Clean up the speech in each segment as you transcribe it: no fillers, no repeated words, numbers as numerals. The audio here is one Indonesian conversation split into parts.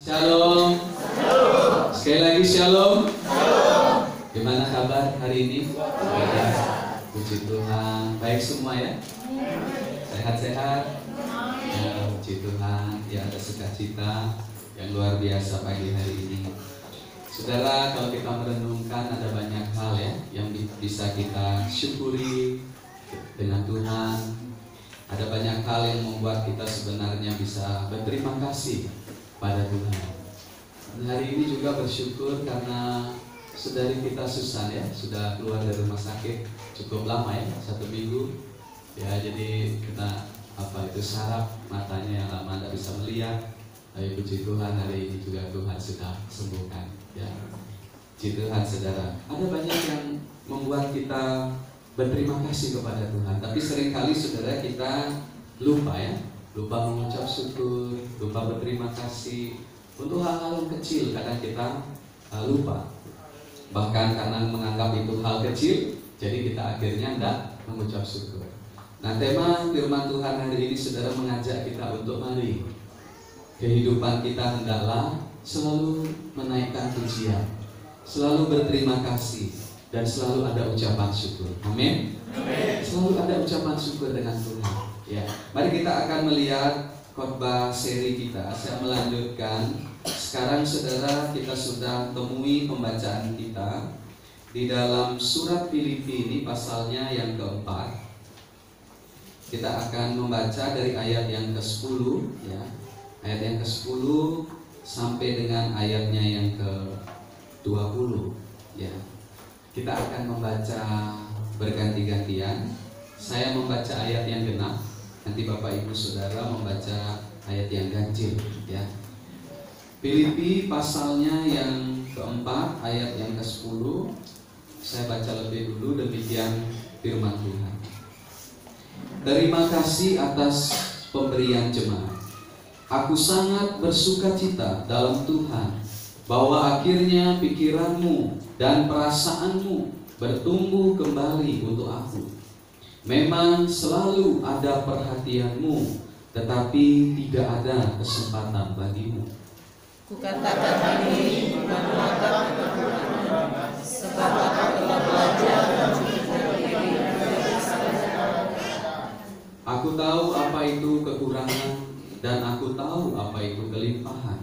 Shalom. Sekali lagi shalom. Gimana kabar hari ini? Puji Tuhan. Baik semua ya? Sehat-sehat? Ya, puji Tuhan. Ya, ada sukacita yang luar biasa pagi hari ini. Saudara, kalau kita merenungkan ada banyak hal ya yang bisa kita syukuri dengan Tuhan. Ada banyak hal yang membuat kita sebenarnya bisa berterima kasih pada Tuhan. Dan hari ini juga bersyukur karena saudari kita Susan ya sudah keluar dari rumah sakit cukup lama ya, 1 minggu ya. Jadi kita saraf matanya yang lama tidak bisa melihat. Tapi puji Tuhan hari ini juga Tuhan sudah sembuhkan ya. Puji Tuhan saudara. Ada banyak yang membuat kita berterima kasih kepada Tuhan. Tapi seringkali saudara kita lupa ya, lupa mengucap syukur, lupa berterima kasih untuk hal-hal yang kecil. Kadang kita lupa, bahkan karena menganggap itu hal kecil, jadi kita akhirnya tidak mengucap syukur. Nah, tema firman Tuhan hari ini saudara mengajak kita untuk mari kehidupan kita hendaklah selalu menaikkan pujian, selalu berterima kasih, dan selalu ada ucapan syukur. Amin. Selalu ada ucapan syukur dengan Tuhan. Ya, mari kita akan melihat khotbah seri kita. Saya melanjutkan. Sekarang saudara, kita sudah temui pembacaan kita di dalam surat Filipi ini pasalnya yang keempat. Kita akan membaca dari ayat yang ke-10 ya. Ayat yang ke-10 sampai dengan ayatnya yang ke-20 ya. Kita akan membaca berganti-gantian. Saya membaca ayat yang genap, nanti Bapak Ibu Saudara membaca ayat yang ganjil ya. Filipi pasalnya yang keempat ayat yang ke-10. Saya baca lebih dulu, demikian firman Tuhan. Terima kasih atas pemberian jemaat. Aku sangat bersukacita dalam Tuhan bahwa akhirnya pikiranmu dan perasaanmu bertumbuh kembali untuk aku. Memang selalu ada perhatianmu, tetapi tidak ada kesempatan bagimu. Kukatakan ini bukan mengatakan kekurangan, sebab aku telah belajar mencukupkan diri dari segala. Aku tahu apa itu kekurangan dan aku tahu apa itu kelimpahan.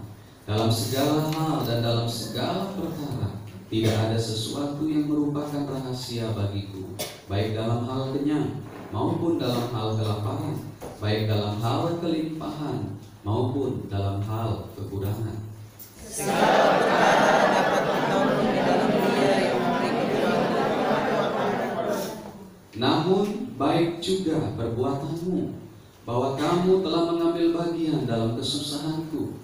Dalam segala hal dan dalam segala perkara tidak ada sesuatu yang merupakan rahasia bagiku, baik dalam hal kenyang maupun dalam hal kelaparan, baik dalam hal kelimpahan maupun dalam hal kekurangan. Segala perkara dapat bertolong di dalam Dia yang memberi kekuatan kepada aku. Namun baik juga perbuatanmu, bahwa kamu telah mengambil bagian dalam kesusahanku.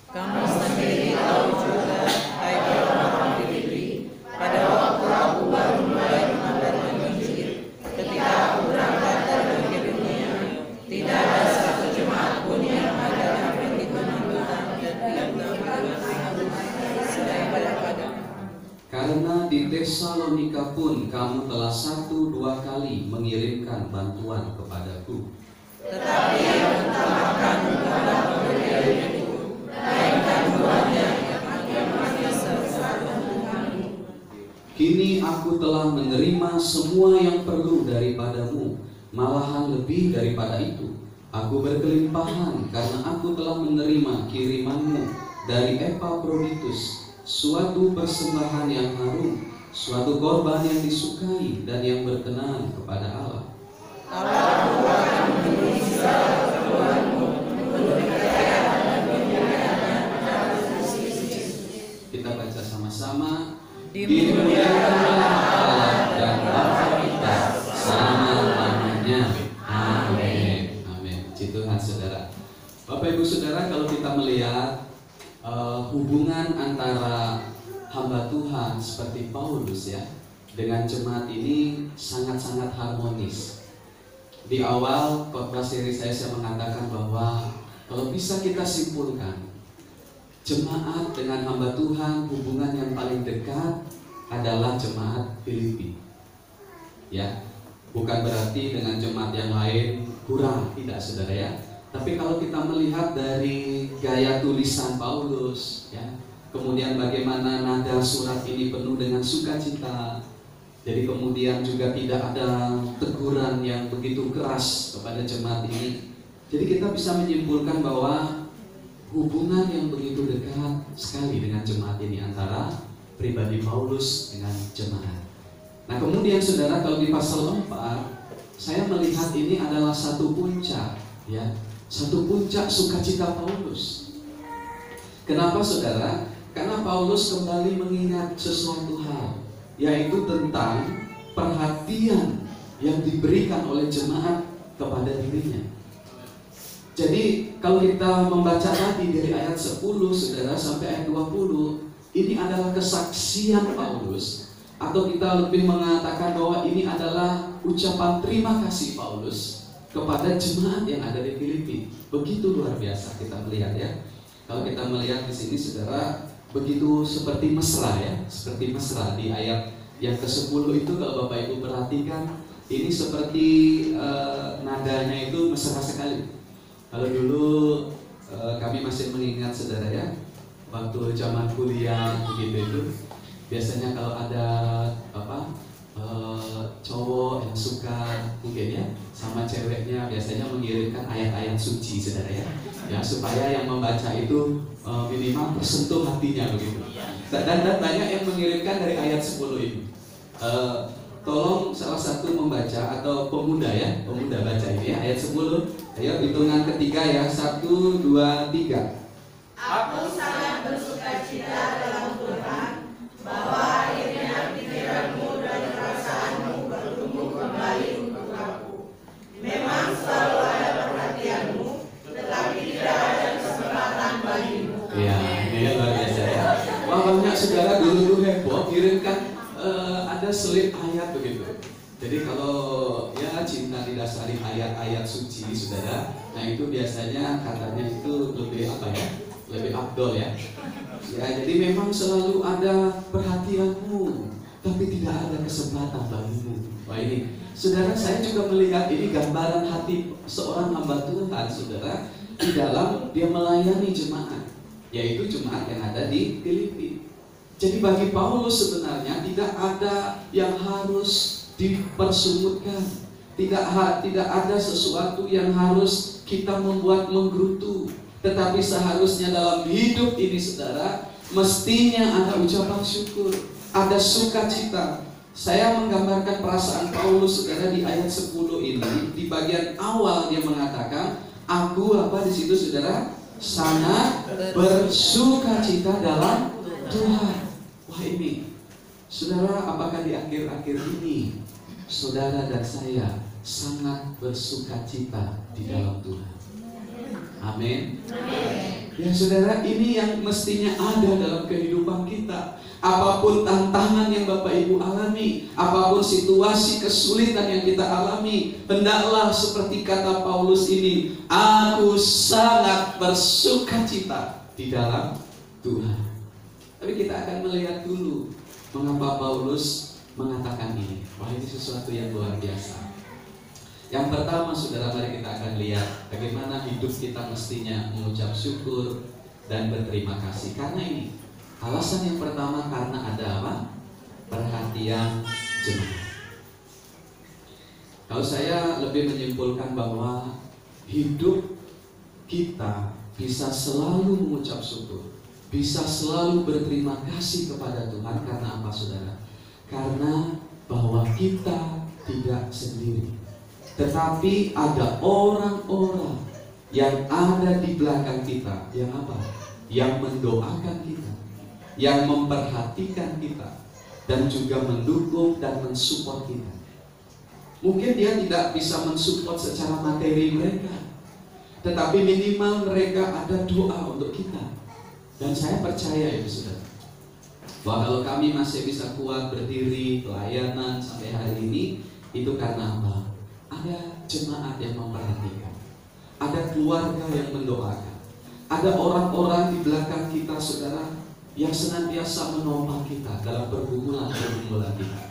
Kamu sendiri tahu juga, hai orang Filipi, pada waktu aku baru mulai mengabarkan Injil, ketika aku berangkat dari Makedonia, tidak ada satu jemaat pun yang ada yang begitu membutuhkan dan tidak dengan aku selain kadang-kadang. Karena di Tesalonika pun kamu telah 1-2 kali mengirimkan bantuan kepadaku. Tetapi yang utamakan bukanlah pemberian itu, melainkan buahnya yang manusia selalu Tuhanmu. Kini aku telah menerima semua yang perlu daripadamu, malahan lebih daripada itu. Aku berkelimpahan karena aku telah menerima kirimanmu dari Epaphroditus, suatu persembahan yang harum, suatu korban yang disukai dan yang berkenan kepada Allah. Aku akan memenuhi segala keperluanmu menurut kekayaan dan kemuliaannya dalam Kristus Yesus. Kita baca sama-sama. Dimuliakanlah Allah dan Bapa kita selama-lamanya. Amin. Amin. Puji Tuhan saudara. Bapak Ibu Saudara, kalau kita melihat hubungan antara hamba Tuhan seperti Paulus ya dengan jemaat ini sangat-sangat harmonis. Di awal khotbah seri saya mengatakan bahwa kalau bisa kita simpulkan, jemaat dengan hamba Tuhan hubungan yang paling dekat adalah jemaat Filipi. Ya, bukan berarti dengan jemaat yang lain kurang, tidak saudara ya. Tapi kalau kita melihat dari gaya tulisan Paulus, ya, kemudian bagaimana nada surat ini penuh dengan sukacita. Jadi kemudian juga tidak ada teguran yang begitu keras kepada jemaat ini. Jadi kita bisa menyimpulkan bahwa hubungan yang begitu dekat sekali dengan jemaat ini antara pribadi Paulus dengan jemaat. Nah kemudian saudara, kalau di pasal 4 saya melihat ini adalah satu puncak, ya, satu puncak sukacita Paulus. Kenapa saudara? Karena Paulus kembali mengingat sesuatu hal, yaitu tentang perhatian yang diberikan oleh jemaat kepada dirinya. Jadi kalau kita membaca tadi dari ayat 10 saudara sampai ayat 20, ini adalah kesaksian Paulus, atau kita lebih mengatakan bahwa ini adalah ucapan terima kasih Paulus kepada jemaat yang ada di Filipi. Begitu luar biasa kita melihat, ya. Kalau kita melihat di sini saudara, begitu seperti mesra, ya, seperti mesra di ayat yang ke-10 itu. Kalau Bapak Ibu perhatikan, ini seperti nadanya itu mesra sekali. Kalau dulu kami masih mengingat saudara, ya, waktu zaman kuliah begitu itu, biasanya kalau ada cowok yang suka mungkin, ya, sama ceweknya, biasanya mengirimkan ayat-ayat suci saudara, ya, supaya yang membaca itu minimal tersentuh hatinya begitu. Dan banyak yang mengirimkan dari ayat 10 ini. Tolong salah satu membaca, atau pemuda, ya, pemuda baca ini, ya, ayat 10. Ayo hitungan ketiga, ya, 1, 2, 3. Aku sangat bersukacita dalam Tuhan bahwa akhirnya pikiranmu dan perasaanmu bertumbuh kembali untuk aku. Memang selalu ada perhatianmu, tetapi tidak ada kesempatan bagimu. Ya, ini luar biasa, ya. Wah, banyak saudara dulu heboh kirimkan ada selip ayat begitu. Jadi kalau, ya, cinta didasari ayat-ayat suci saudara, nah itu biasanya katanya itu lebih lebih afdol, ya. Ya, jadi memang selalu ada perhatianmu, tapi tidak ada kesempatan bagimu. Wah, ini saudara, saya juga melihat ini gambaran hati seorang hamba Tuhan saudara, di dalam dia melayani jemaat, yaitu jemaat yang ada di Filipi. Jadi bagi Paulus sebenarnya tidak ada yang harus dipersumutkan, tidak ada sesuatu yang harus kita membuat menggerutu. Tetapi seharusnya dalam hidup ini saudara, mestinya ada ucapan syukur, ada sukacita. Saya menggambarkan perasaan Paulus saudara di ayat 10 ini. Di bagian awal dia mengatakan, aku di situ saudara, sangat bersukacita dalam Tuhan. Wah, ini saudara, apakah di akhir-akhir ini saudara dan saya sangat bersukacita di dalam Tuhan? Amin. Ya saudara, ini yang mestinya ada dalam kehidupan kita. Apapun tantangan yang Bapak Ibu alami, apapun situasi kesulitan yang kita alami, hendaklah seperti kata Paulus ini, aku sangat bersukacita di dalam Tuhan. Tapi kita akan melihat dulu mengapa Paulus mengatakan ini. Wah, ini sesuatu yang luar biasa. Yang pertama saudara, mari kita akan lihat bagaimana hidup kita mestinya mengucap syukur dan berterima kasih. Karena ini, alasan yang pertama, karena ada apa? Perhatian jemaat. Kalau saya lebih menyimpulkan bahwa hidup kita bisa selalu mengucap syukur, bisa selalu berterima kasih kepada Tuhan. Karena apa saudara? Karena bahwa kita tidak sendiri, tetapi ada orang-orang yang ada di belakang kita, yang apa? Yang mendoakan kita, yang memperhatikan kita, dan juga mendukung dan mensupport kita. Mungkin dia tidak bisa mensupport secara materi mereka, tetapi minimal mereka ada doa untuk kita. Dan saya percaya itu saudara, bahwa kalau kami masih bisa kuat berdiri pelayanan sampai hari ini, itu karena apa? Ada jemaat yang memperhatikan, ada keluarga yang mendoakan, ada orang-orang di belakang kita saudara, yang senantiasa menopang kita dalam pergumulan-pergumulan kita.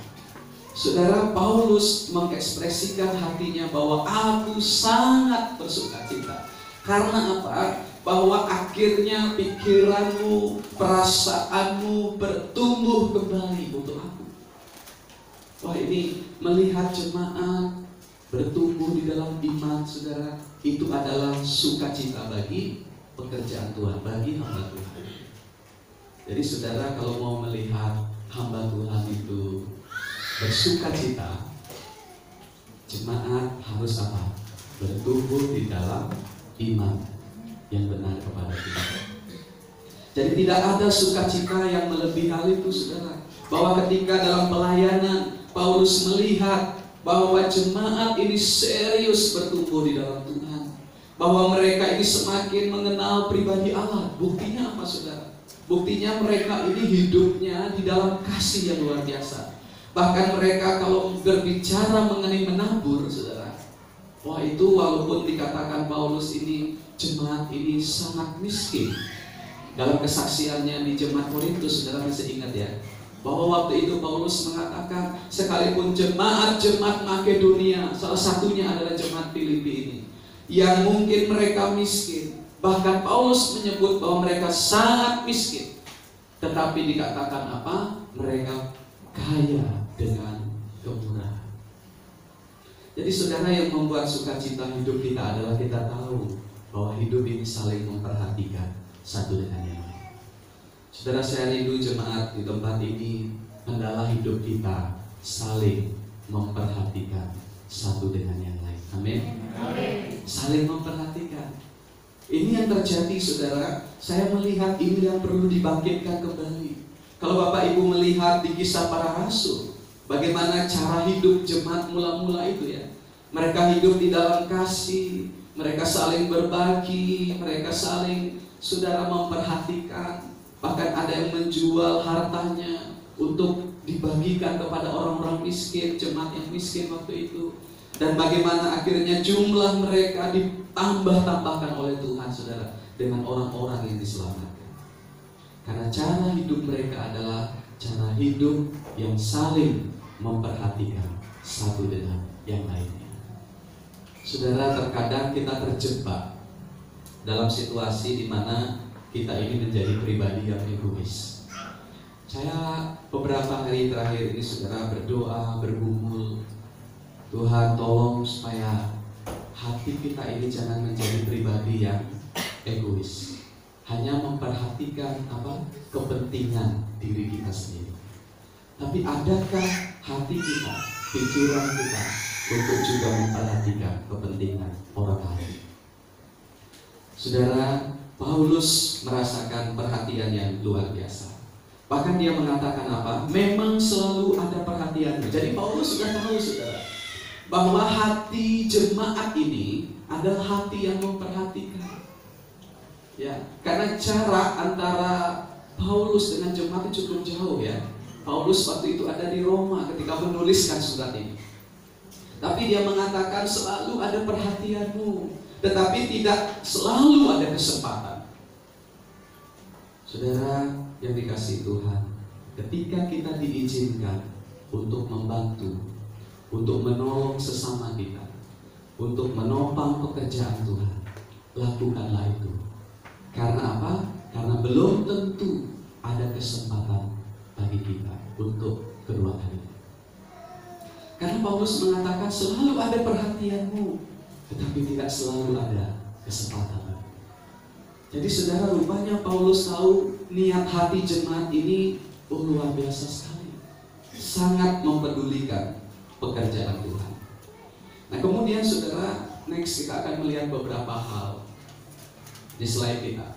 Saudara, Paulus mengekspresikan hatinya bahwa aku sangat bersukacita. Karena apa? Bahwa akhirnya pikiranmu, perasaanmu bertumbuh kembali untuk aku. Wah, ini melihat jemaat bertumbuh di dalam iman, saudara, itu adalah sukacita bagi pekerjaan Tuhan, bagi hamba Tuhan. Jadi saudara, kalau mau melihat hamba Tuhan itu bersukacita, jemaat harus apa? Bertumbuh di dalam iman yang benar kepada kita. Jadi tidak ada sukacita yang melebihi hal itu, saudara. Bahwa ketika dalam pelayanan Paulus melihat bahwa jemaat ini serius bertumbuh di dalam Tuhan, bahwa mereka ini semakin mengenal pribadi Allah. Buktinya apa, saudara? Buktinya mereka ini hidupnya di dalam kasih yang luar biasa. Bahkan mereka kalau berbicara mengenai menabur, saudara, wah, itu walaupun dikatakan Paulus ini jemaat ini sangat miskin. Dalam kesaksiannya di jemaat Korintus, saudara masih ingat ya, bahwa waktu itu Paulus mengatakan sekalipun jemaat-jemaat Makedonia, salah satunya adalah jemaat Filipi ini, yang mungkin mereka miskin, bahkan Paulus menyebut bahwa mereka sangat miskin, tetapi dikatakan apa? Mereka kaya dengan kemurahan. Jadi saudara, yang membuat sukacita hidup kita adalah kita tahu bahwa hidup ini saling memperhatikan satu dengan yang lain. Saudara, saya rindu jemaat di tempat ini adalah hidup kita saling memperhatikan satu dengan yang lain. Amin. Saling memperhatikan. Ini yang terjadi, saudara. Saya melihat ini yang perlu dibangkitkan kembali. Kalau Bapak Ibu melihat di Kisah Para Rasul, bagaimana cara hidup jemaat mula-mula itu ya. Mereka hidup di dalam kasih, mereka saling berbagi, mereka saling, saudara, memperhatikan. Bahkan ada yang menjual hartanya untuk dibagikan kepada orang-orang miskin, jemaat yang miskin waktu itu. Dan bagaimana akhirnya jumlah mereka ditambah-tambahkan oleh Tuhan, saudara, dengan orang-orang yang diselamatkan. Karena cara hidup mereka adalah cara hidup yang saling memperhatikan satu dengan yang lainnya. Saudara, terkadang kita terjebak dalam situasi di mana kita ini menjadi pribadi yang egois. Saya beberapa hari terakhir ini, saudara, berdoa, bergumul, Tuhan tolong supaya hati kita ini jangan menjadi pribadi yang egois, hanya memperhatikan kepentingan diri kita sendiri. Tapi adakah hati kita, pikiran kita untuk juga memperhatikan kepentingan orang lain? Saudara, Paulus merasakan perhatian yang luar biasa. Bahkan dia mengatakan apa? Memang selalu ada perhatiannya. Jadi Paulus sudah tahu, saudara, bahwa hati jemaat ini adalah hati yang memperhatikan. Ya, karena jarak antara Paulus dengan jemaat itu cukup jauh ya. Paulus waktu itu ada di Roma ketika menuliskan surat ini. Tapi dia mengatakan selalu ada perhatianmu, tetapi tidak selalu ada kesempatan. Saudara yang dikasihi Tuhan, ketika kita diizinkan untuk membantu, untuk menolong sesama kita, untuk menopang pekerjaan Tuhan, lakukanlah itu. Karena apa? Karena belum tentu ada kesempatan bagi kita untuk kedua kali. Karena Paulus mengatakan selalu ada perhatianmu, tetapi tidak selalu ada kesempatan. Jadi saudara, rupanya Paulus tahu niat hati jemaat ini luar biasa sekali, sangat mempedulikan pekerjaan Tuhan. Nah, kemudian saudara, next kita akan melihat beberapa hal di slide kita.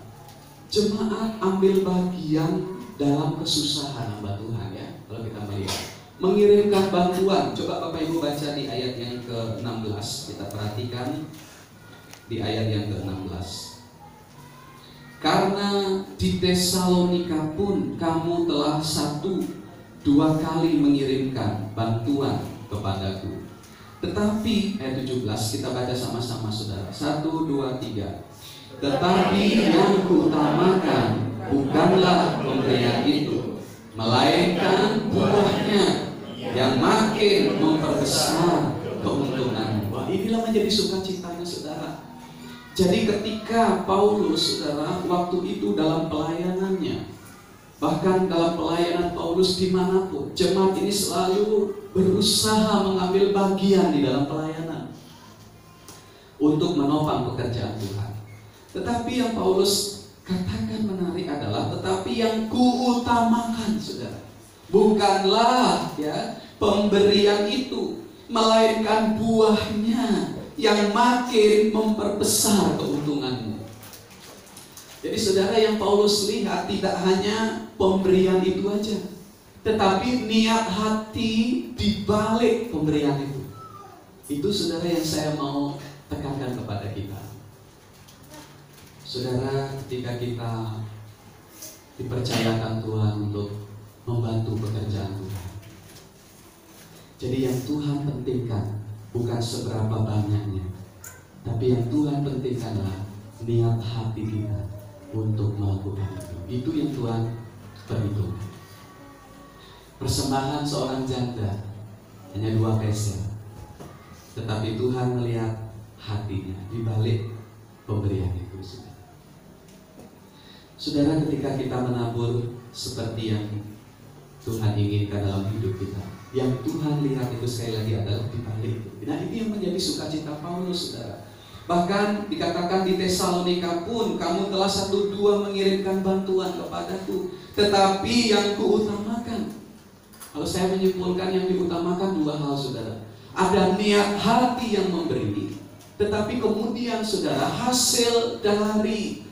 Jemaat ambil bagian dalam kesusahan hamba Tuhan ya. Kalau kita melihat mengirimkan bantuan, coba Bapak Ibu baca di ayat yang ke-16. Kita perhatikan di ayat yang ke-16. Karena di Tesalonika pun kamu telah 1-2 kali mengirimkan bantuan kepadaku. Tetapi ayat 17 kita baca sama-sama saudara. 1, 2, 3. Tetapi yang kuutamakan bukanlah pemberian itu, melainkan buahnya yang makin memperbesar keuntunganmu. Wah, inilah menjadi sukacitanya saudara. Jadi ketika Paulus, saudara, waktu itu dalam pelayanannya, bahkan dalam pelayanan Paulus dimanapun, jemaat ini selalu berusaha mengambil bagian di dalam pelayanan untuk menopang pekerjaan Tuhan. Tetapi yang Paulus katakan menarik adalah, tetapi yang kuutamakan, saudara, bukanlah ya pemberian itu, melainkan buahnya yang makin memperbesar keuntunganmu. Jadi saudara, yang Paulus lihat tidak hanya pemberian itu aja, tetapi niat hati di balik pemberian itu. Itu saudara yang saya mau tekankan kepada kita. Saudara, ketika kita dipercayakan Tuhan untuk membantu pekerjaan Tuhan, jadi yang Tuhan pentingkan bukan seberapa banyaknya, tapi yang Tuhan pentingkanlah niat hati kita untuk melakukan itu. Itu yang Tuhan perhitungkan. Persembahan seorang janda hanya 2 peser, tetapi Tuhan melihat hatinya di balik pemberian itu. Saudara, ketika kita menabur seperti yang Tuhan inginkan dalam hidup kita, yang Tuhan lihat itu sekali lagi adalah di balik itu. Nah, ini yang menjadi sukacita Paulus, saudara. Bahkan dikatakan di Tesalonika pun, kamu telah 1-2 mengirimkan bantuan kepadaku, tetapi yang kuutamakan. Kalau saya menyimpulkan, yang diutamakan 2 hal, saudara. Ada niat hati yang memberi, tetapi kemudian, saudara, hasil dari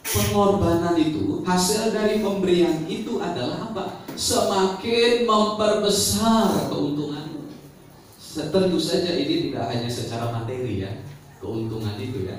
pengorbanan itu, hasil dari pemberian itu adalah apa? Semakin memperbesar keuntunganmu. Tentu saja ini tidak hanya secara materi ya, keuntungan itu ya.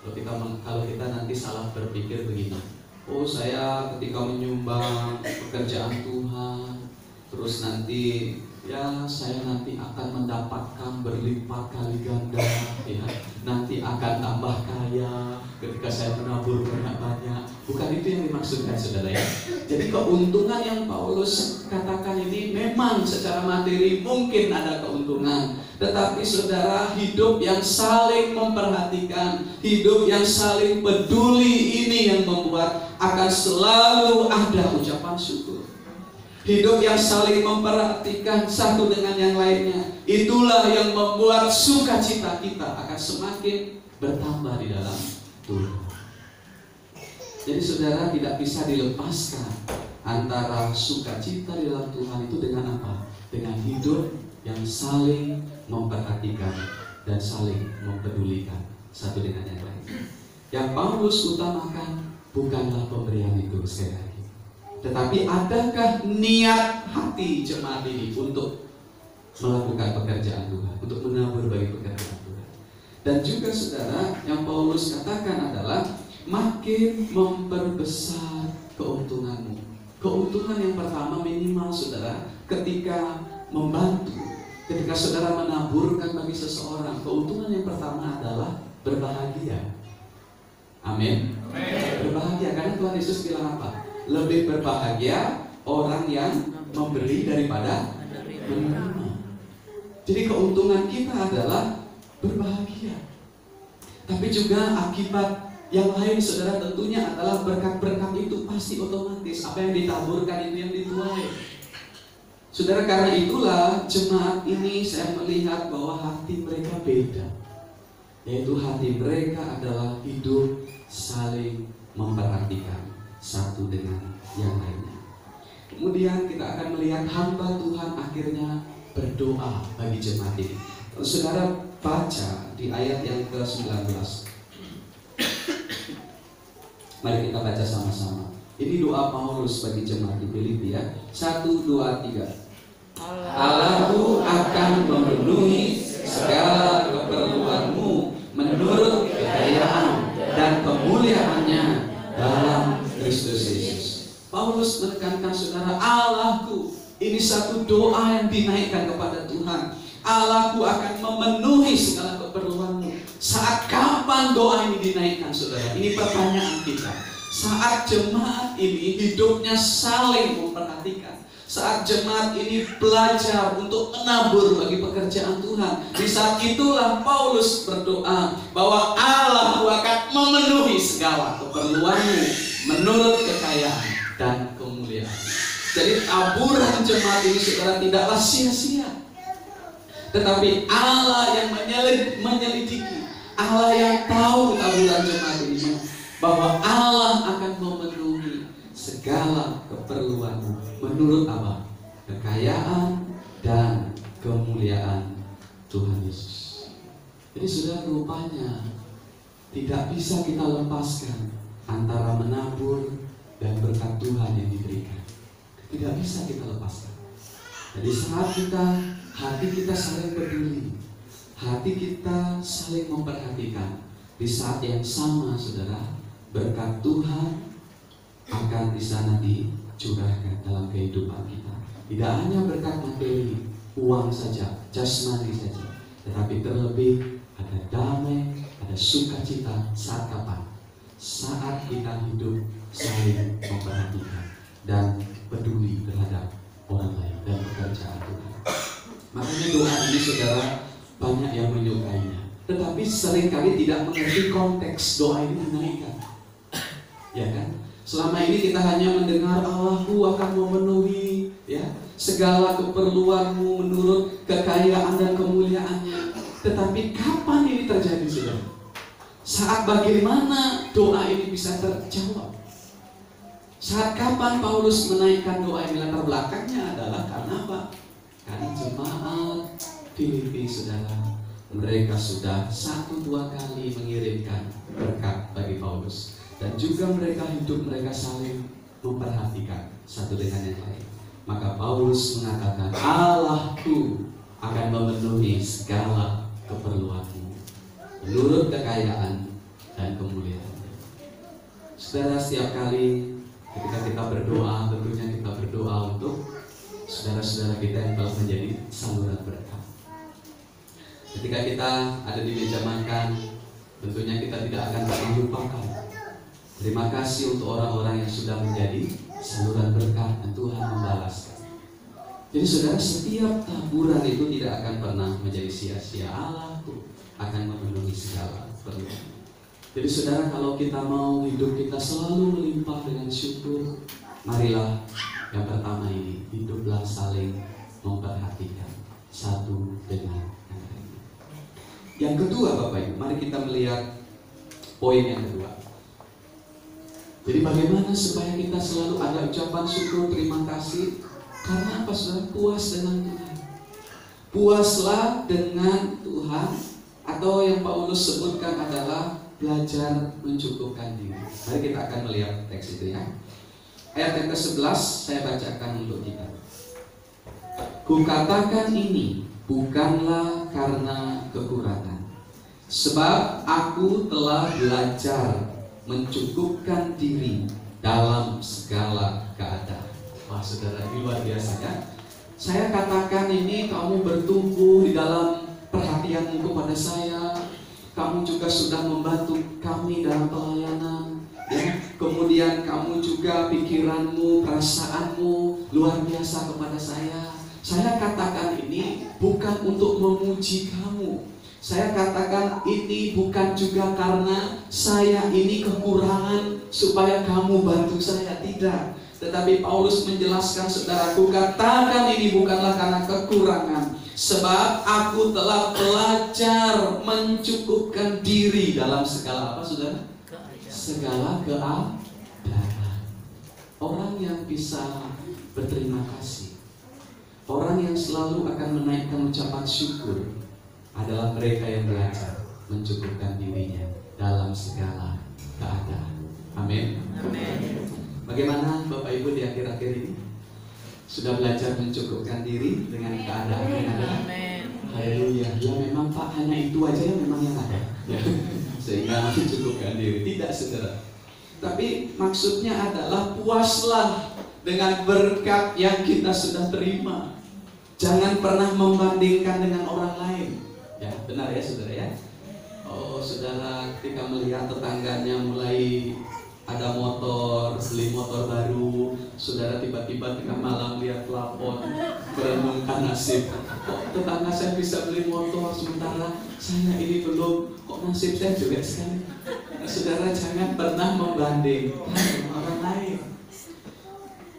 Kalau kita nanti salah berpikir begini, oh saya ketika menyumbang pekerjaan Tuhan, terus nanti ya saya nanti akan mendapatkan berlipat kali ganda, ya nanti akan tambah kaya ketika saya menabur banyak-banyak. Bukan itu yang dimaksudkan, saudara ya. Jadi keuntungan yang Paulus katakan ini memang secara materi mungkin ada keuntungan, tetapi saudara, hidup yang saling memperhatikan, hidup yang saling peduli, ini yang membuat akan selalu ada ucapan syukur. Hidup yang saling memperhatikan satu dengan yang lainnya, itulah yang membuat sukacita kita akan semakin bertambah di dalam Tuhan. Jadi saudara, tidak bisa dilepaskan antara sukacita di dalam Tuhan itu dengan apa? Dengan hidup yang saling memperhatikan dan saling mempedulikan satu dengan yang lain. Yang Paulus utamakan bukanlah pemberian itu sekali lagi, tetapi adakah niat hati jemaat ini untuk melakukan pekerjaan Tuhan, untuk menabur bagi pekerjaan Tuhan. Dan juga saudara, yang Paulus katakan adalah makin memperbesar keuntunganmu. Keuntungan yang pertama minimal, saudara, ketika membantu, ketika saudara menaburkan bagi seseorang, keuntungan yang pertama adalah berbahagia. Amin. Berbahagia, karena Tuhan Yesus bilang apa? Lebih berbahagia orang yang memberi daripada menerima. Jadi keuntungan kita adalah berbahagia. Tapi juga akibat yang lain, saudara, tentunya adalah berkat-berkat itu pasti otomatis. Apa yang ditaburkan itu yang dituai. Saudara, karena itulah jemaat ini saya melihat bahwa hati mereka beda. Yaitu hati mereka adalah hidup saling memperhatikan satu dengan yang lainnya. Kemudian kita akan melihat hamba Tuhan akhirnya berdoa bagi jemaat ini. Kalau saudara baca di ayat yang ke-19, mari kita baca sama-sama. Ini doa Paulus bagi jemaat di Filipi ya. 1, 2, 3. Allahku akan memenuhi segala keperluanmu menurut kekayaan dan kemuliaannya dalam Kristus Yesus. Paulus menekankan, saudara, Allahku. Ini satu doa yang dinaikkan kepada Tuhan. Allahku akan memenuhi segala keperluanmu. Saat kapan doa ini dinaikkan, saudara? Ini pertanyaan kita. Saat jemaat ini hidupnya saling memperhatikan, Saat jemaat ini belajar untuk menabur bagi pekerjaan Tuhan, di saat itulah Paulus berdoa bahwa Allah akan memenuhi segala keperluanmu menurut kekayaan dan kemuliaan. Jadi taburan jemaat ini saudara tidaklah sia-sia, tetapi Allah yang menyelidiki, Allah yang tahu taburan jemaat ini, bahwa Allah akan memenuhi segala keperluanmu menurut apa? Kekayaan dan kemuliaan Tuhan Yesus. Jadi saudara, rupanya tidak bisa kita lepaskan antara menabur dan berkat Tuhan yang diberikan. Tidak bisa kita lepaskan. Jadi saat hati kita saling peduli, hati kita saling memperhatikan, di saat yang sama saudara, berkat Tuhan akan di sana dicurahkan dalam kehidupan kita. Tidak hanya berkat materi, uang saja, jasmani saja, tetapi terlebih ada damai, ada sukacita. Saat kapan? Saat kita hidup saling memperhatikan dan peduli terhadap orang lain dan pekerjaan Tuhan. Makanya doa ini saudara banyak yang menyukainya, tetapi seringkali tidak mengerti konteks doa ini dinaikkan. Ya kan? Selama ini kita hanya mendengar Allahku akan memenuhi ya segala keperluanmu menurut kekayaan dan kemuliaannya. Tetapi kapan ini terjadi saudara? Saat bagaimana doa ini bisa terjawab? Saat kapan Paulus menaikkan doa ini? Latar belakangnya adalah karena apa? Karena jemaat Filipi saudara, mereka sudah 1-2 kali mengirimkan berkat bagi Paulus, dan juga mereka saling memperhatikan satu dengan yang lain. Maka Paulus mengatakan, Allahku akan memenuhi segala keperluanmu menurut kekayaan dan kemuliaan. Saudara, setiap kali ketika kita berdoa, tentunya kita berdoa untuk saudara-saudara kita yang telah menjadi saluran berkat. Ketika kita ada di meja makan, tentunya kita tidak akan pernah lupakan. Terima kasih untuk orang-orang yang sudah menjadi saluran berkat dan Tuhan membalaskan. Jadi saudara, setiap taburan itu tidak akan pernah menjadi sia-sia. Allah tuh akan memenuhi segala keperluan. Jadi saudara, kalau kita mau hidup kita selalu melimpah dengan syukur, marilah yang pertama ini, hiduplah saling memperhatikan satu dengan yang lain. Yang kedua Bapak Ibu, mari kita melihat poin yang kedua. Jadi bagaimana supaya kita selalu ada ucapan syukur, terima kasih? Karena apa saudara? Puas dengan Tuhan. Puaslah dengan Tuhan, atau yang Paulus sebutkan adalah belajar mencukupkan diri. Mari kita akan melihat teks itu ya. Ayat yang ke-11 saya bacakan untuk kita. Kukatakan ini bukanlah karena kekurangan, sebab aku telah belajar mencukupkan diri dalam segala keadaan. Wah saudara, ini luar biasa kan? Saya katakan ini, kamu bertumbuh di dalam perhatianmu kepada saya. Kamu juga sudah membantu kami dalam pelayanan ya. Kemudian kamu juga pikiranmu, perasaanmu luar biasa kepada saya. Saya katakan ini bukan untuk memuji kamu. Saya katakan ini bukan juga karena saya ini kekurangan supaya kamu bantu saya, tidak. Tetapi Paulus menjelaskan, saudaraku, katakan ini bukanlah karena kekurangan, sebab aku telah belajar mencukupkan diri dalam segala apa, saudara? Segala keadaan. Orang yang bisa berterima kasih, orang yang selalu akan menaikkan ucapan syukur adalah mereka yang belajar mencukupkan dirinya dalam segala keadaan. Amin. Amin. Bagaimana Bapak Ibu di akhir-akhir ini? Sudah belajar mencukupkan diri dengan keadaan yang ada? Haleluya. Ya memang Pak, hanya itu aja yang memang yang ada ya. Sehingga mencukupkan diri. Tidak saudara. Tapi maksudnya adalah puaslah dengan berkat yang kita sudah terima. Jangan pernah membandingkan dengan orang lain. Ya, benar ya saudara ya. Oh saudara, ketika melihat tetangganya mulai ada motor, beli motor baru, Saudara tiba-tiba tengah malam lihat plafon, merenungkan nasib. Kok tetangga saya bisa beli motor, sementara saya ini belum. Kok nasib saya jelek sekali. Saudara jangan pernah membandingkan dengan orang lain.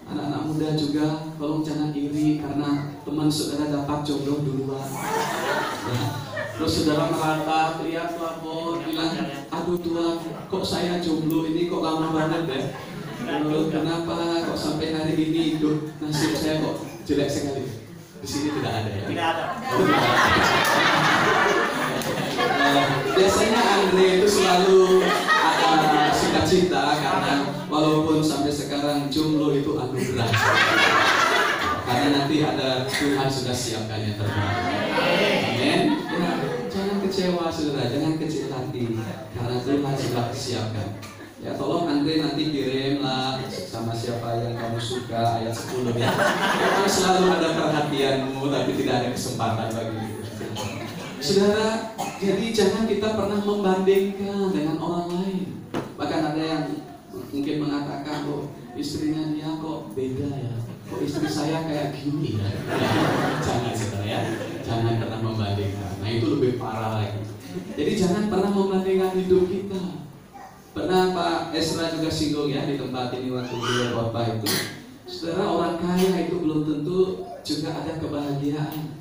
Anak-anak muda juga tolong jangan iri karena teman saudara dapat jodoh duluan. Terus saudara merata, lihat plafon, bilang, aduh Tuhan, kok saya jomblo ini kok lama banget ya? Kenapa kok sampai hari ini hidup nasib saya kok jelek sekali? Di sini tidak ada ya? Tidak ada. Biasanya Andre itu selalu ada sukacita karena walaupun sampai sekarang jomblo itu anugerah. Karena nanti ada Tuhan sudah siapkan yang terbaik. Amin. Ya, jangan kecewa saudara, jangan kecil hati karena Tuhan sudah siapkan. Ya tolong Andre nanti kirimlah sama siapa yang kamu suka ayat 10 ya. Memang selalu ada perhatianmu tapi tidak ada kesempatan bagi itu. Saudara, jadi jangan kita pernah membandingkan dengan orang lain. Bahkan ada yang mungkin mengatakan, oh istrinya dia kok beda ya, kok istri saya kayak gini ya. Jangan saudara ya, jangan pernah membandingkan. Nah itu lebih parah lagi. Jadi jangan pernah membandingkan hidup kita. Pernah Pak Esra juga singgung ya di tempat ini waktu beliau khotbah itu. Saudara, orang kaya itu belum tentu juga ada kebahagiaan.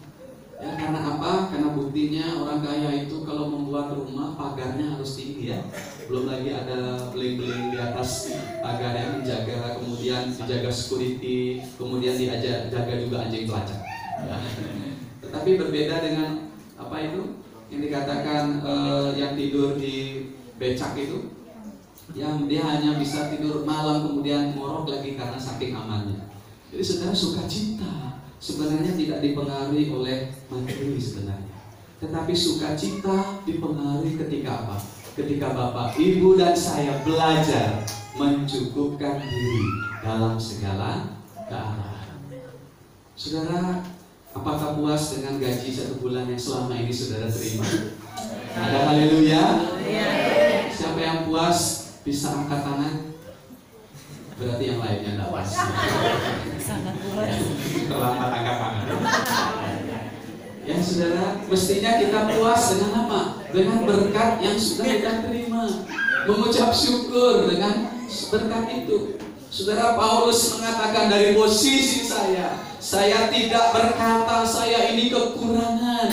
Ya karena apa? Karena buktinya orang kaya itu kalau membuat rumah pagarnya harus tinggi ya. Belum lagi ada beling-beling di atas pagar yang menjaga, kemudian dijaga security, kemudian dijaga juga anjing pelacak. Ya. Tetapi berbeda dengan apa itu yang dikatakan yang tidur di becak itu. Yang dia hanya bisa tidur malam kemudian ngorok lagi karena saking amannya. Jadi saudara, sukacita sebenarnya tidak dipengaruhi oleh materi sebenarnya, tetapi sukacita dipengaruhi ketika apa? Ketika Bapak, Ibu dan saya belajar mencukupkan diri dalam segala keadaan. Saudara, apakah puas dengan gaji 1 bulan yang selama ini saudara terima? Ada haleluya. Siapa yang puas? Bisa angkat tangan. Berarti yang lainnya tidak puas. Sangat puas. Terlambat angkat tangan. Ya saudara, mestinya kita puas dengan apa? Dengan berkat yang sudah kita terima. Mengucap syukur dengan berkat itu. Saudara, Paulus mengatakan dari posisi saya tidak berkata saya ini kekurangan.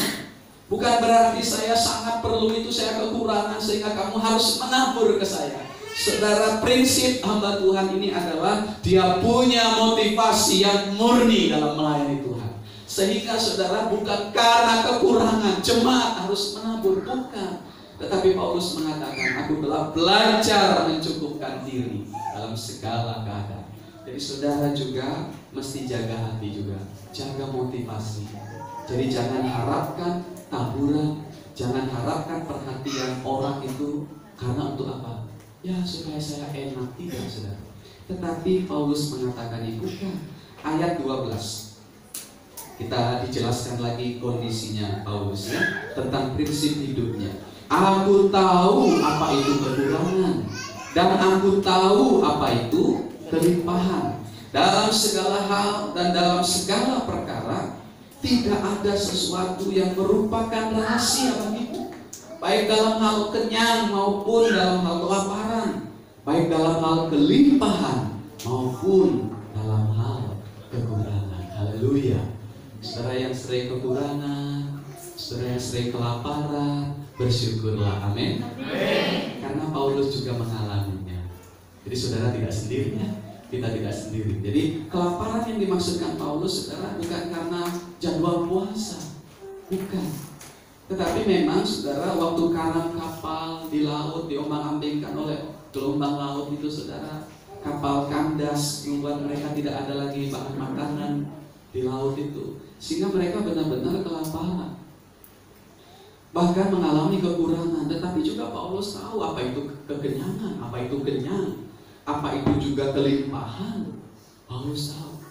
Bukan berarti saya sangat perlu itu, saya kekurangan sehingga kamu harus menabur ke saya. Saudara, prinsip hamba Tuhan ini adalah dia punya motivasi yang murni dalam melayani Tuhan. Sehingga saudara, bukan karena kekurangan jemaat harus menabur, bukan. Tetapi Paulus mengatakan, aku telah belajar mencukupkan diri dalam segala keadaan. Jadi saudara juga mesti jaga hati juga, jaga motivasi. Jadi jangan harapkan taburan, jangan harapkan perhatian orang itu karena untuk apa? Ya supaya saya enak, tidak saudara. Tetapi Paulus mengatakan itu bukan. Ayat 12 kita dijelaskan lagi kondisinya Paulus ya, tentang prinsip hidupnya. Aku tahu apa itu kekurangan dan aku tahu apa itu kelimpahan. Dalam segala hal dan dalam segala perkara tidak ada sesuatu yang merupakan rahasia bagiku, baik dalam hal kenyang maupun dalam hal kelaparan, baik dalam hal kelimpahan maupun dalam hal kekurangan. Haleluya. Saudara yang sering kekurangan, saudara yang sering kelaparan, bersyukurlah. Amin. Karena Paulus juga mengalaminya. Jadi saudara tidak sendiri ya. Kita tidak sendiri. Jadi kelaparan yang dimaksudkan Paulus saudara bukan karena jadwal puasa, bukan. Tetapi memang saudara waktu karam kapal di laut diombang-ambingkan oleh gelombang laut itu saudara, kapal kandas membuat mereka tidak ada lagi bahan makanan di laut itu, sehingga mereka benar-benar kelaparan, bahkan mengalami kekurangan. Tetapi juga Paulus tahu apa itu kekenyangan, apa itu kenyang, apa itu juga kelimpahan. Paulus tahu.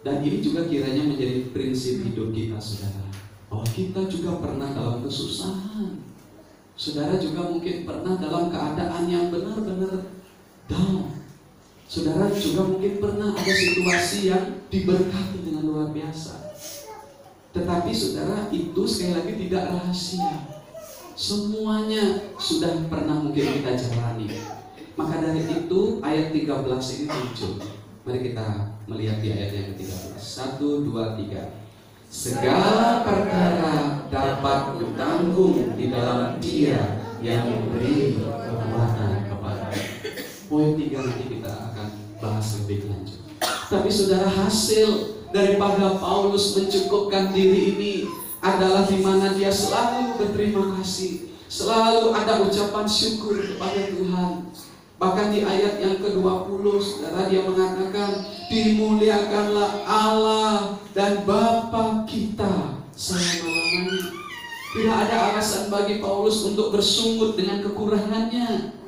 Dan ini juga kiranya menjadi prinsip hidup kita saudara, bahwa kita juga pernah dalam kesusahan. Saudara juga mungkin pernah dalam keadaan yang benar-benar down. Saudara juga mungkin pernah ada situasi yang diberkati dengan luar biasa. Tetapi saudara, itu sekali lagi tidak rahasia. Semuanya sudah pernah mungkin kita jalani. Maka dari itu ayat 13 ini muncul. Mari kita melihat di ayat yang ke-13. 1, 2, 3. Segala perkara dapat kutanggung di dalam Dia yang memberi kekuatan kepada. Poin 3 nanti kita akan bahas lebih lanjut. Tapi saudara, hasil daripada Paulus mencukupkan diri ini adalah di mana dia selalu berterima kasih, selalu ada ucapan syukur kepada Tuhan. Bahkan di ayat yang ke-20, saudara, dia mengatakan, dimuliakanlah Allah dan Bapa kita selama-lamanya. Tidak ada alasan bagi Paulus untuk bersungut dengan kekurangannya.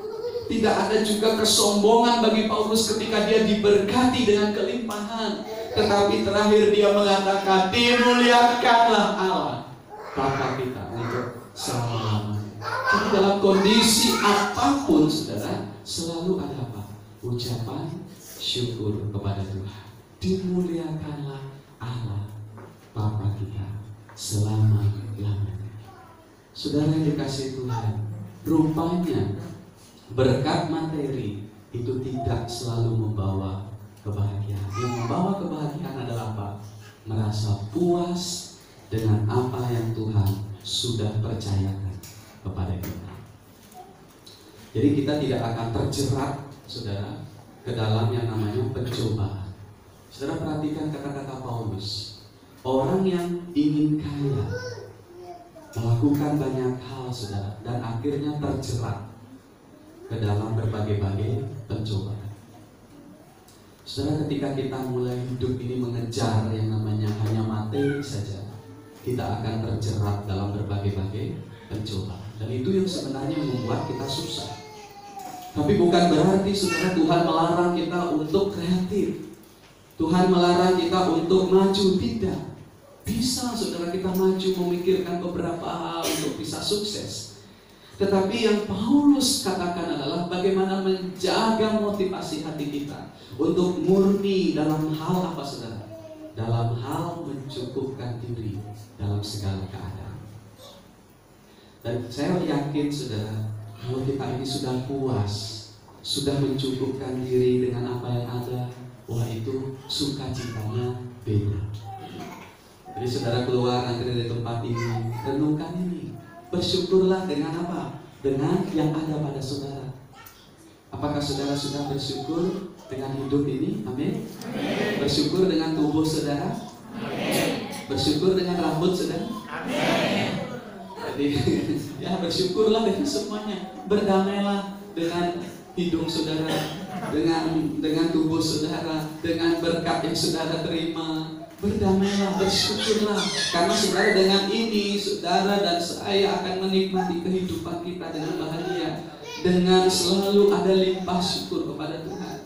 Tidak ada juga kesombongan bagi Paulus ketika dia diberkati dengan kelimpahan. Tetapi terakhir dia mengatakan, dimuliakanlah Allah Bapa kita untuk selama-lamanya. Jadi dalam kondisi apapun, saudara, selalu ada apa? Ucapan syukur kepada Tuhan. Dimuliakanlah Allah Bapa kita selama-lamanya. Saudara yang dikasihi Tuhan, rupanya berkat materi itu tidak selalu membawa kebahagiaan. Yang membawa kebahagiaan adalah apa? Merasa puas dengan apa yang Tuhan sudah percayakan kepada kita. Jadi kita tidak akan terjerat, saudara, ke dalam yang namanya pencobaan. Saudara perhatikan kata-kata Paulus. Orang yang ingin kaya melakukan banyak hal, saudara, dan akhirnya terjerat ke dalam berbagai-bagai pencobaan. Saudara, ketika kita mulai hidup ini mengejar yang namanya hanya materi saja, kita akan terjerat dalam berbagai-bagai pencobaan. Dan itu yang sebenarnya membuat kita susah. Tapi bukan berarti, saudara, Tuhan melarang kita untuk kreatif. Tuhan melarang kita untuk maju, tidak. Bisa, saudara, kita maju memikirkan beberapa hal untuk bisa sukses. Tetapi yang Paulus katakan adalah bagaimana menjaga motivasi hati kita untuk murni dalam hal apa, saudara? Dalam hal mencukupkan diri dalam segala keadaan. Dan saya yakin, saudara, kalau kita ini sudah puas, sudah mencukupkan diri dengan apa yang ada, wah, itu sukacitanya beda. Jadi saudara keluar nanti dari tempat ini, renungkan ini. Bersyukurlah dengan apa? Dengan yang ada pada saudara. Apakah saudara sudah bersyukur dengan hidup ini? Amin. Bersyukur dengan tubuh saudara? Amin. Bersyukur dengan rambut saudara? Amin. Jadi ya, bersyukurlah dengan semuanya. Berdamailah dengan hidung saudara, dengan tubuh saudara, dengan berkat yang saudara terima. Berdamailah, bersyukurlah. Karena saudara, dengan ini saudara dan saya akan menikmati kehidupan kita dengan bahagia, dengan selalu ada limpah syukur kepada Tuhan.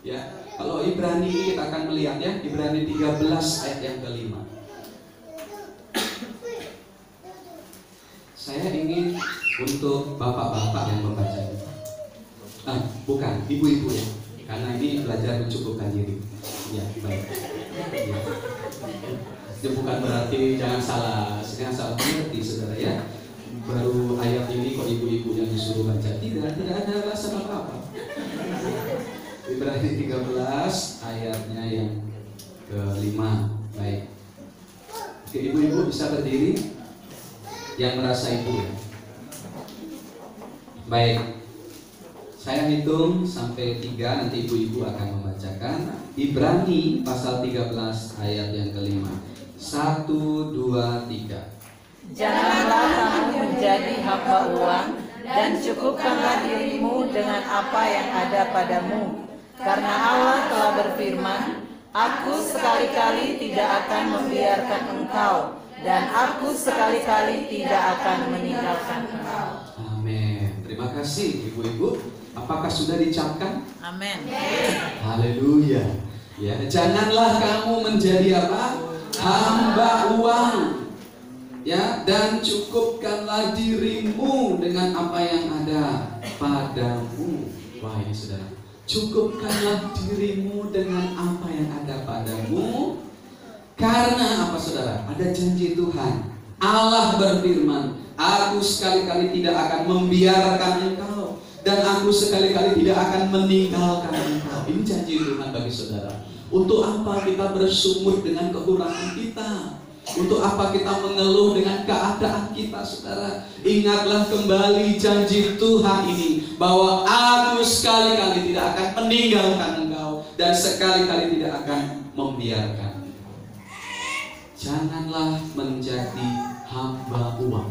Ya, kalau Ibrani ini kita akan melihat, ya, Ibrani 13 ayat yang ke-5. Saya ingin untuk bapak-bapak yang membaca ini. Bukan, ibu-ibu ya. Karena ini belajar mencukupkan diri. Ya, baik. Ya. Itu bukan berarti jangan salah mengerti, saudara, ya. Baru ayat ini kok ibu-ibu yang disuruh baca. Tidak ada alasan apa-apa. Ibrani 13 ayatnya yang ke-5. Baik. Oke, ibu-ibu bisa berdiri yang merasa ibu, ya. Baik. Saya hitung sampai 3, nanti ibu-ibu akan membacakan. Ibrani pasal 13 ayat yang ke-5. 1, 2, 3. Janganlah kamu menjadi hamba uang, dan cukupkanlah dirimu dengan apa yang ada padamu. Karena Allah telah berfirman, Aku sekali-kali tidak akan membiarkan engkau, dan Aku sekali-kali tidak akan meninggalkan engkau. Amin. Terima kasih ibu-ibu. Apakah sudah dicapkan? Amin. Haleluya. Ya, janganlah kamu menjadi apa? Hamba uang. Ya, dan cukupkanlah dirimu dengan apa yang ada padamu. Wah, ini saudara, Cukupkanlah dirimu dengan apa yang ada padamu. Karena apa saudara? Ada janji Tuhan. Allah berfirman, aku sekali-kali tidak akan membiarkan engkau, dan aku sekali-kali tidak akan meninggalkan engkau. Ini janji Tuhan bagi saudara. Untuk apa kita bersumur dengan kekurangan kita? Untuk apa kita mengeluh dengan keadaan kita, saudara? Ingatlah kembali janji Tuhan ini, bahwa aku sekali-kali tidak akan meninggalkan engkau, dan sekali-kali tidak akan membiarkan. Janganlah menjadi hamba uang.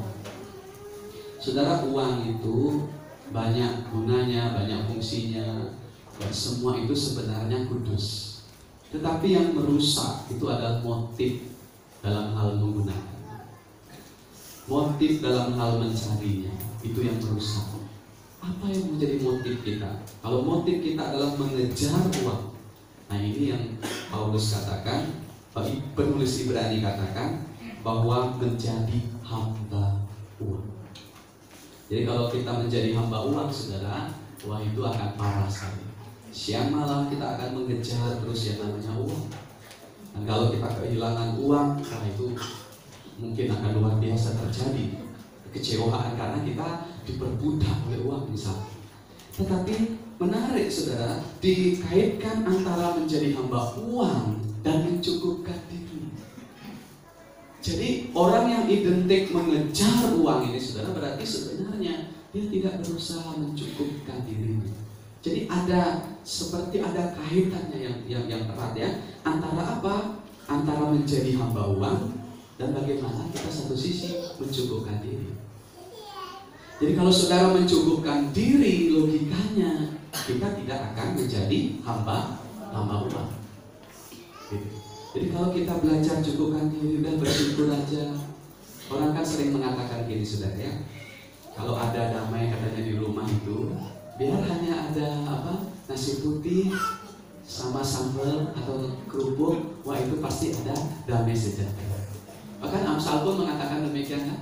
Saudara, uang itu banyak gunanya, banyak fungsinya, dan semua itu sebenarnya kudus. Tetapi yang merusak itu adalah motif dalam hal menggunakan, motif dalam hal mencarinya, itu yang merusak. Apa yang menjadi motif kita? Kalau motif kita adalah mengejar uang, nah ini yang Paulus katakan, penulis Ibrani katakan, bahwa menjadi hamba uang. Jadi kalau kita menjadi hamba uang, saudara, wah itu akan parah sekali. Siang malam kita akan mengejar terus yang namanya uang. Dan kalau kita kehilangan uang, nah itu mungkin akan luar biasa terjadi kekecewaan karena kita diperbudak oleh uang misalnya. Tetapi menarik saudara, dikaitkan antara menjadi hamba uang dan mencukupkan diri. Jadi orang yang identik mengejar uang ini, saudara, berarti sebenarnya dia tidak berusaha mencukupkan dirinya. Jadi seperti ada kaitannya yang erat ya, antara apa? Antara menjadi hamba uang dan bagaimana kita satu sisi mencukupkan diri. Jadi kalau saudara mencukupkan diri, logikanya kita tidak akan menjadi hamba uang. Gitu. Jadi kalau kita belajar cukupkan diri dan bersyukur aja. Orang kan sering mengatakan gini, saudara ya, kalau ada damai katanya di rumah itu, biar hanya ada nasi putih sama sambal atau kerupuk, wah itu pasti ada damai sejahtera. Bahkan Amsal pun mengatakan demikian kan.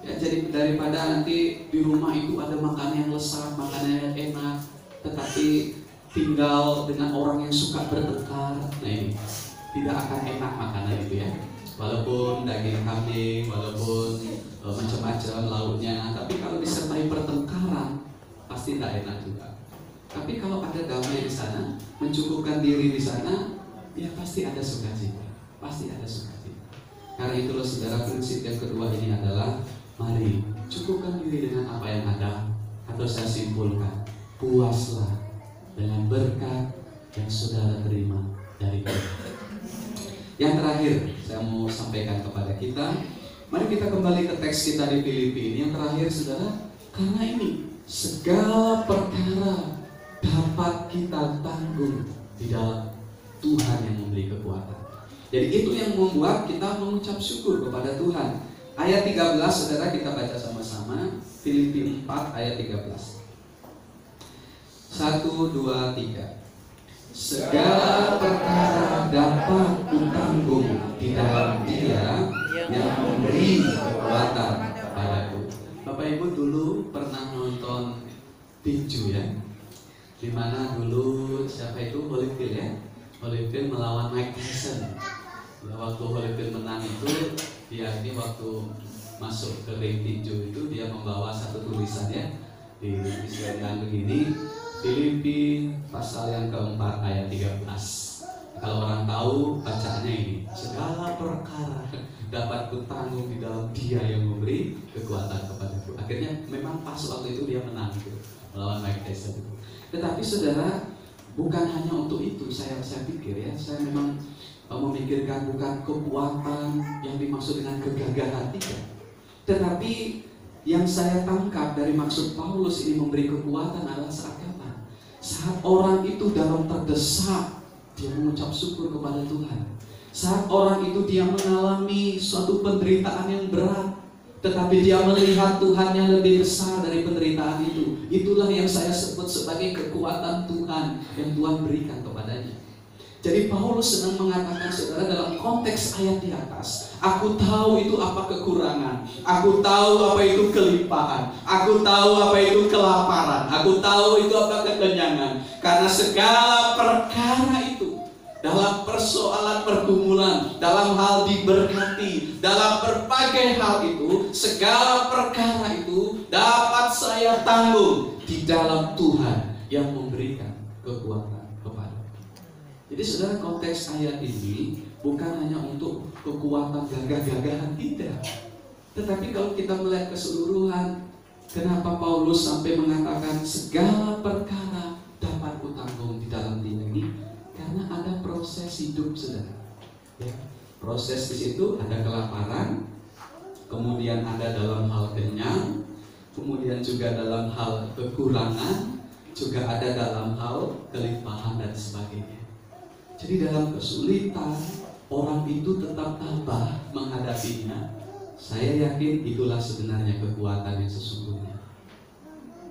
Ya, jadi daripada nanti di rumah itu ada makanan yang lezat, makanan yang enak, tetapi tinggal dengan orang yang suka bertengkar, nah ini tidak akan enak makanan itu ya. Walaupun daging kambing, walaupun macam-macam lauknya, tapi kalau disertai pertengkaran pasti tidak enak juga. Tapi kalau ada damai di sana, mencukupkan diri di sana, ya pasti ada sukacita, pasti ada sukacita. Karena itulah saudara, prinsip yang kedua ini adalah mari cukupkan diri dengan apa yang ada, atau saya simpulkan, puaslah dengan berkat yang saudara terima dari Tuhan. Yang terakhir saya mau sampaikan kepada kita, mari kita kembali ke teks kita di Filipi ini. Yang terakhir saudara, karena ini segala perkara dapat kita tanggung di dalam Tuhan yang memberi kekuatan. Jadi itu yang membuat kita mengucap syukur kepada Tuhan. Ayat 13 saudara, kita baca sama-sama. Filipi 4 ayat 13. 1, 2, 3. Segala perkara dapat kutanggung di dalam Dia yang memberi kekuatan padaku. Bapak Ibu dulu pernah nonton tinju ya, dimana dulu siapa itu Holyfield ya, Holyfield melawan Mike Tyson. Waktu Holyfield menang itu, dia ini waktu masuk ke ring tinju itu dia membawa satu tulisan ya, disiarkan begini, Filipi pasal yang keempat ayat 13. Kalau orang tahu bacaannya ini, segala perkara dapat kutanggung di dalam Dia yang memberi kekuatan kepadaku. Akhirnya memang pas waktu itu dia menang itu, melawan Mike Tyson itu. Tetapi saudara, bukan hanya untuk itu saya pikir ya, saya memang memikirkan bukan kekuatan yang dimaksud dengan kegagahan tidak. Tetapi yang saya tangkap dari maksud Paulus ini memberi kekuatan adalah saat kapan? Saat orang itu dalam terdesak, dia mengucap syukur kepada Tuhan. Saat orang itu dia mengalami suatu penderitaan yang berat, tetapi dia melihat Tuhan yang lebih besar dari penderitaan itu. Itulah yang saya sebut sebagai kekuatan Tuhan yang Tuhan berikan kepadanya. Jadi Paulus sedang mengatakan saudara dalam konteks ayat di atas, aku tahu itu apa kekurangan, aku tahu apa itu kelimpahan, aku tahu apa itu kelaparan, aku tahu itu apa kekenyangan. Karena segala perkara itu, dalam persoalan pergumulan, dalam hal diberkati, dalam berbagai hal itu, segala perkara itu dapat saya tanggung di dalam Tuhan yang memberikan kekuatan. Jadi saudara, konteks ayat ini bukan hanya untuk kekuatan gagah-gagahan, tidak. Tetapi kalau kita melihat keseluruhan, kenapa Paulus sampai mengatakan segala perkara dapat kutanggung di dalam dia ini? Karena ada proses hidup saudara. Ya. Proses di situ ada kelaparan, kemudian ada dalam hal kenyang, kemudian juga dalam hal kekurangan, juga ada dalam hal kelimpahan dan sebagainya. Jadi dalam kesulitan, orang itu tetap tabah menghadapinya. Saya yakin itulah sebenarnya kekuatan yang sesungguhnya.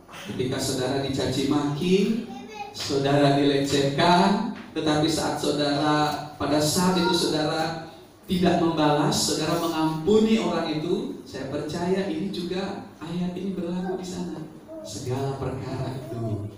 Ketika saudara dicaci maki, saudara dilecehkan, tetapi pada saat itu saudara tidak membalas, saudara mengampuni orang itu, saya percaya ini juga ayat ini berlaku di sana. Segala perkara itu,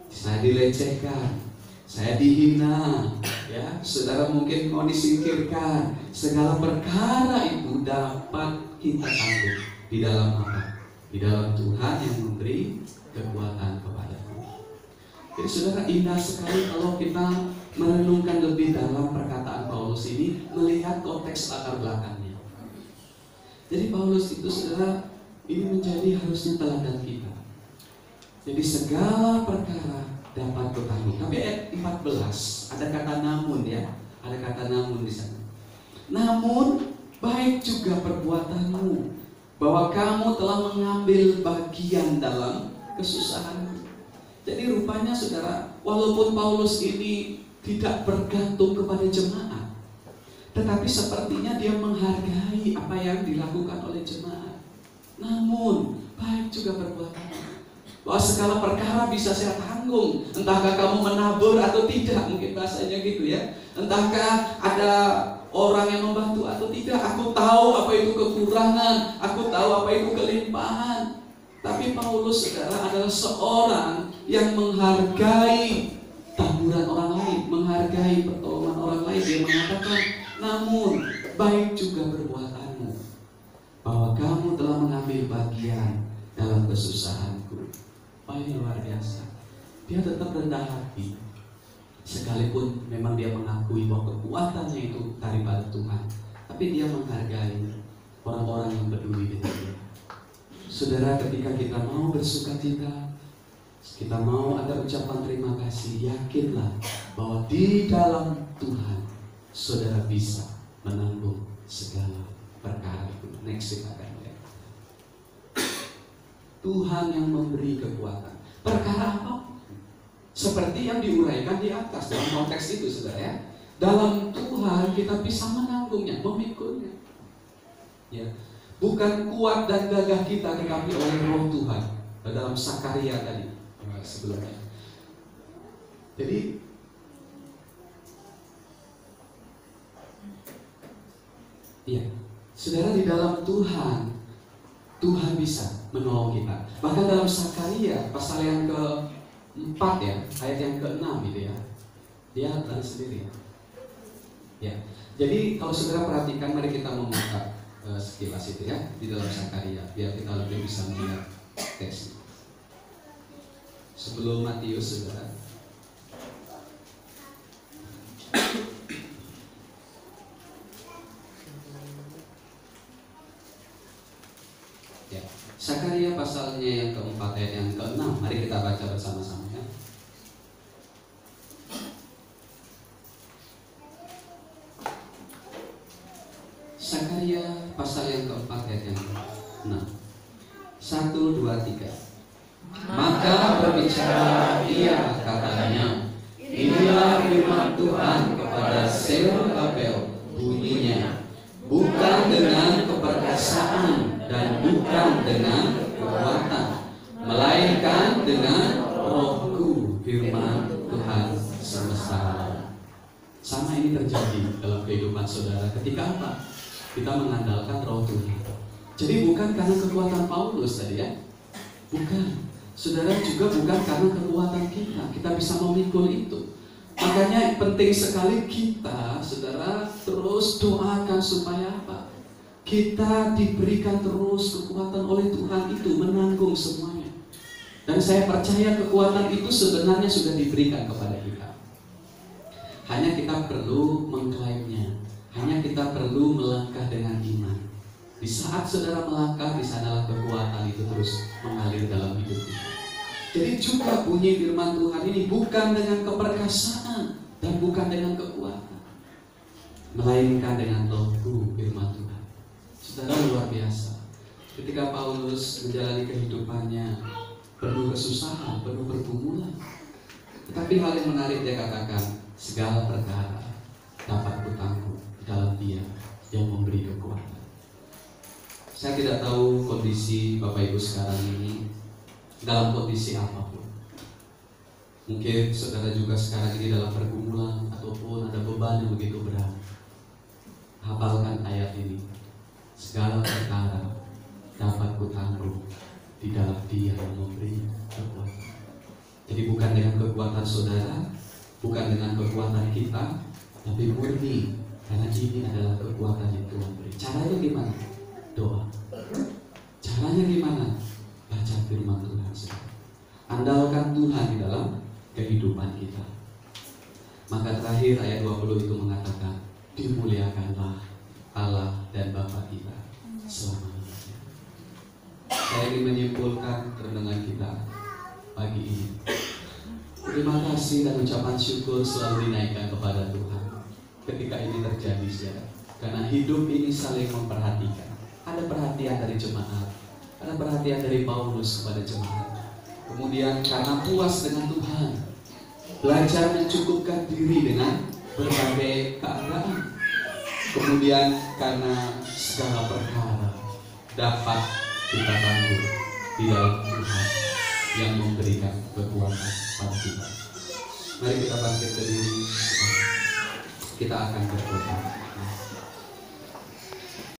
saya dilecehkan, saya dihina, ya, saudara mungkin mau disingkirkan. Segala perkara itu dapat kita tanggung di dalam apa? Di dalam Tuhan yang memberi kekuatan kepada kita. Jadi saudara, indah sekali kalau kita merenungkan lebih dalam perkataan Paulus ini, melihat konteks latar belakangnya. Jadi Paulus itu saudara, ini menjadi harusnya teladan kita. Jadi segala perkara dapat kutanggung. Tapi ayat 14 ada kata namun, ya. Ada kata namun di sana. Namun baik juga perbuatanmu, bahwa kamu telah mengambil bagian dalam kesusahanmu. Jadi rupanya saudara, walaupun Paulus ini tidak bergantung kepada jemaat, tetapi sepertinya dia menghargai apa yang dilakukan oleh jemaat. Namun baik juga perbuatanmu, bahwa segala perkara bisa saya tanggung. Entahkah kamu menabur atau tidak, mungkin bahasanya gitu ya. Entahkah ada orang yang membantu atau tidak. Aku tahu apa itu kekurangan, aku tahu apa itu kelimpahan. Tapi Paulus saudara adalah seorang yang menghargai taburan orang lain, menghargai pertolongan orang lain. Dia mengatakan, namun baik juga perbuatanmu, bahwa kamu telah mengambil bagian dalam kesusahanku. Ini luar biasa. Dia tetap rendah hati, sekalipun memang dia mengakui bahwa kekuatannya itu daripada Tuhan, tapi dia menghargai orang-orang yang peduli dengan dia. Saudara, ketika kita mau bersukacita, kita mau ada ucapan terima kasih, yakinlah bahwa di dalam Tuhan saudara bisa menanggung segala perkara itu. Next kita akan lihat. Tuhan yang memberi kekuatan. Perkara apa? Seperti yang diuraikan di atas dalam konteks itu, saudara ya. Dalam Tuhan kita bisa menanggungnya, memikulnya. Ya, bukan kuat dan gagah kita, tetapi oleh Roh Tuhan. Dalam Sakaria tadi sebelumnya. Jadi iya, saudara, di dalam Tuhan bisa menolong kita. Bahkan dalam Sakaria pasal yang ke-4 ya, ayat yang ke-6 gitu ya. Dia tadi sendiri ya. Ya. Jadi kalau saudara perhatikan, mari kita membuka sekilas itu ya di dalam Sakaria biar kita lebih bisa melihat teksnya. Sebelum Matius saudara. Ya, Sakaria pasalnya yang ke-4 ayat yang ke-6. Mari kita baca bersama-sama ya. Sakaria pasal yang ke-4 ayat yang ke-6. 1, 2, 3. Maka berbicara ia katanya, inilah firman Tuhan kepada Zerubabel, bunyinya, bukan dengan keperkasaan dan bukan dengan kekuatan, melainkan dengan Rohku, firman Tuhan semesta alam. Sama ini terjadi dalam kehidupan saudara ketika apa? Kita mengandalkan Roh Tuhan. Jadi bukan karena kekuatan Paulus tadi ya. Bukan. Saudara juga bukan karena kekuatan kita. Kita bisa memikul itu. Makanya penting sekali kita, saudara, terus doakan supaya apa? Kita diberikan terus kekuatan oleh Tuhan itu menanggung semuanya. Dan saya percaya kekuatan itu sebenarnya sudah diberikan kepada kita. Hanya kita perlu mengklaimnya. Hanya kita perlu melangkah dengan iman. Di saat saudara melangkah, di sanalah kekuatan itu terus mengalir dalam hidup kita. Jadi juga bunyi firman Tuhan ini bukan dengan keperkasaan dan bukan dengan kekuatan, melainkan dengan Roh-Ku firman Tuhan. Saudara, luar biasa. Ketika Paulus menjalani kehidupannya penuh kesusahan, penuh pergumulan, tetapi hal yang menarik dia katakan, segala perkara dapat kutanggung dalam Dia yang memberi kekuatan. Saya tidak tahu kondisi Bapak Ibu sekarang ini dalam kondisi apapun. Mungkin saudara juga sekarang ini dalam pergumulan ataupun ada beban yang begitu berat. Hafalkan ayat ini. Segala perkara dapat kutanggung di dalam Dia yang memberi kekuatan. Jadi bukan dengan kekuatan saudara, bukan dengan kekuatan kita, tapi murni karena ini adalah kekuatan yang Tuhan beri. Caranya gimana? Doa. Caranya gimana? Baca firman Tuhan. Andalkan Tuhan di dalam kehidupan kita. Maka terakhir ayat 20 itu mengatakan, dimuliakanlah Allah dan Bapa kita selama-lamanya. Saya ingin menyimpulkan renungan kita pagi ini. Terima kasih dan ucapan syukur selalu dinaikkan kepada Tuhan ketika ini terjadi, saudara. Karena hidup ini saling memperhatikan. Ada perhatian dari jemaat, ada perhatian dari Paulus kepada jemaat. Kemudian karena puas dengan Tuhan, belajar mencukupkan diri dengan berbagai keadaan. Kemudian karena segala perkara dapat kita tanggung di dalam Tuhan yang memberikan kekuatan pada kita. Mari kita bangkit berdiri. Kita akan berdoa.